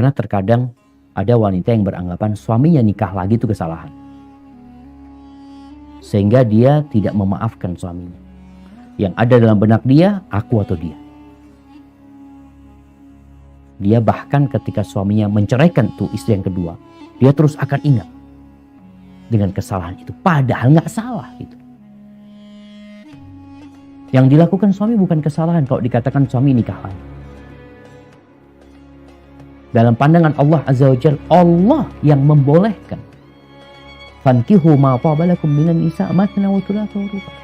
Karena terkadang ada wanita yang beranggapan suaminya nikah lagi itu kesalahan. Sehingga dia tidak memaafkan suaminya. Yang ada dalam benak dia, aku atau dia. Dia bahkan ketika suaminya menceraikan tuh istri yang kedua, dia terus akan ingat dengan kesalahan itu. Padahal nggak salah gitu. Yang dilakukan suami bukan kesalahan kalau dikatakan suami nikah lagi. Dalam pandangan Allah Azza wa Jalla, Allah yang membolehkan. Fankihu ma taba lakum minan nisa matna wa thulatha wa ruba'.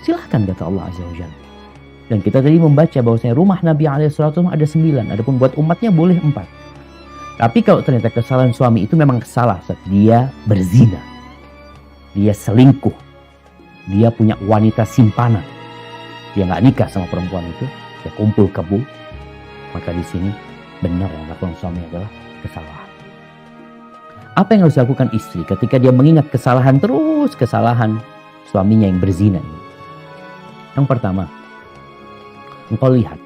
Silahkan kata Allah Azza wa Jalla. Dan kita tadi membaca bahwasanya rumah Nabi SAW ada 9. Adapun buat umatnya boleh 4. Tapi kalau ternyata kesalahan suami itu memang salah. Dia berzina. Dia selingkuh. Dia punya wanita simpanan. Dia nggak nikah sama perempuan itu. Dia kumpul kebo. Maka di sini benar yang dilakukan suami adalah kesalahan. Apa yang harus dilakukan istri ketika dia mengingat kesalahan terus kesalahan suaminya yang berzina ini? Yang pertama, engkau lihat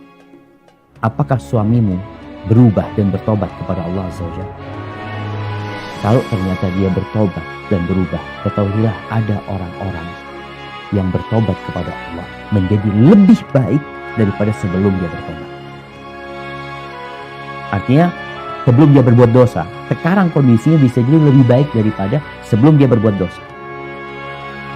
apakah suamimu berubah dan bertobat kepada Allah Azza wa Jalla. Kalau ternyata dia bertobat dan berubah, ketahuilah ada orang-orang yang bertobat kepada Allah menjadi lebih baik daripada sebelum dia bertobat. Artinya sebelum dia berbuat dosa, sekarang kondisinya bisa jadi lebih baik daripada sebelum dia berbuat dosa.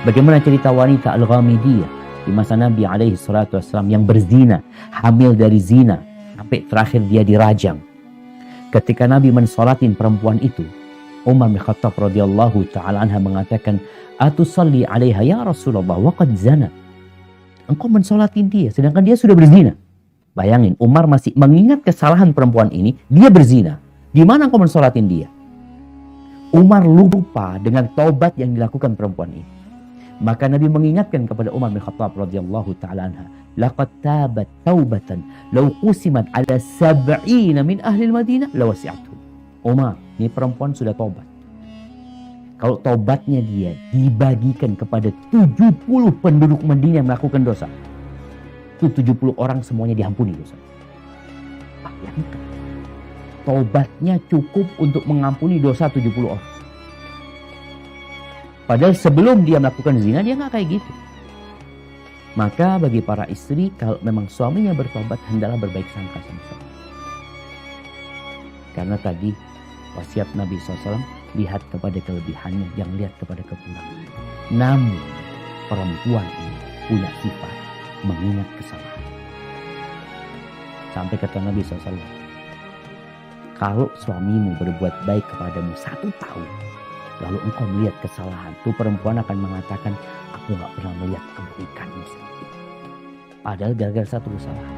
Bagaimana cerita wanita Al-Ghamidiyah di masa Nabi SAW yang berzina, hamil dari zina, sampai terakhir dia dirajam. Ketika Nabi mensolatin perempuan itu, Umar bin Khattab radhiyallahu ta'ala anha mengatakan, "Atusalli 'alaiha ya Rasulullah wa qad zana." Engkau mensolatin dia sedangkan dia sudah berzina. Bayangin, Umar masih mengingat kesalahan perempuan ini, dia berzina. Di mana engkau mensolatin dia? Umar lupa dengan taubat yang dilakukan perempuan ini. Maka Nabi mengingatkan kepada Umar bin Khattab radhiyallahu ta'ala anha, "Laqad tabat taubatan law qusimat ala 70 min ahli Madinah lawasi'atu." Umar, ini perempuan sudah taubat. Kalau taubatnya dia dibagikan kepada 70 penduduk Madinah yang melakukan dosa, itu 70 orang semuanya diampuni dosa. Bayangkan. Taubatnya cukup untuk mengampuni dosa 70 orang. Padahal sebelum dia melakukan zina, dia nggak kayak gitu. Maka bagi para istri, kalau memang suaminya bertobat, hendaklah berbaik sangka sama suami. Karena tadi wasiat Nabi SAW, lihat kepada kelebihannya, jangan lihat kepada kekurangan. Namun perempuan ini punya sifat mengingat kesalahan. Sampai kata Nabi SAW, kalau suamimu berbuat baik kepadamu 1 tahun, lalu engkau melihat kesalahan, tuh perempuan akan mengatakan, aku gak pernah melihat kebaikanmu sedikit. Padahal gara-gara 1 kesalahan.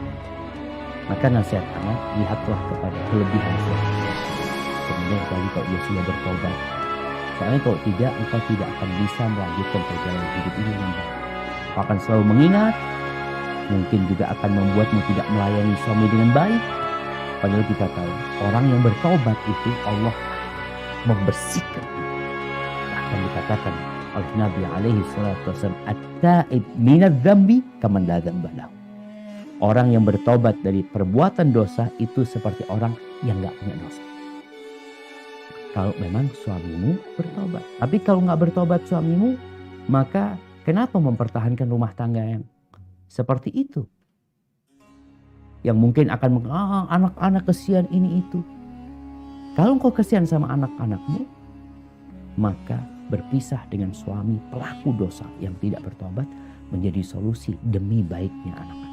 Maka nasihat anak, lihatlah kepada kelebihan suami. Kemudian kali kalau dia sudah bertobat. Soalnya kalau tidak, engkau tidak akan bisa melanjutkan perjalanan hidup ini dengan baik. Engkau akan selalu mengingat, mungkin juga akan membuatmu tidak melayani suami dengan baik. Padahal kita tahu, orang yang bertobat itu Allah membersihkan. Bahkan dikatakan oleh Nabi SAW, "At-ta'ib minadz dzambi kaman la dzamba lahu." Orang yang bertobat dari perbuatan dosa itu seperti orang yang gak punya dosa. Kalau memang suamimu bertobat. Tapi kalau gak bertobat suamimu, maka kenapa mempertahankan rumah tangga yang seperti itu? Yang mungkin akan anak-anak kesian ini itu. Kalau engkau kesian sama anak-anakmu, maka berpisah dengan suami pelaku dosa yang tidak bertobat menjadi solusi demi baiknya anak-anak.